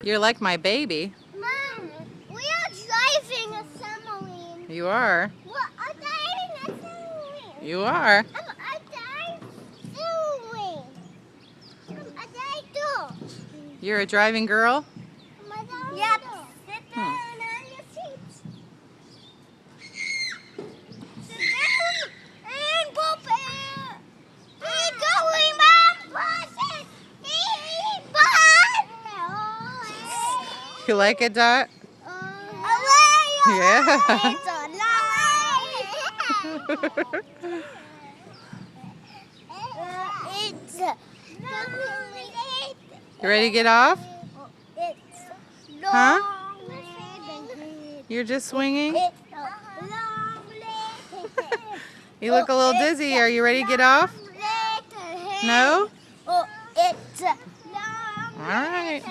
You're like my baby. Mom, we are driving a submarine. You are. We're driving a submarine. You are. I'm a submarine. I'm a too. You're a driving girl? Yep. Sit down on your seat. Sit down and prepare. Keep going, Mom. Process. You like it, Dot? Yeah. You ready to get off? Huh? You're just swinging? You look a little dizzy. Are you ready to get off? No? It's All right.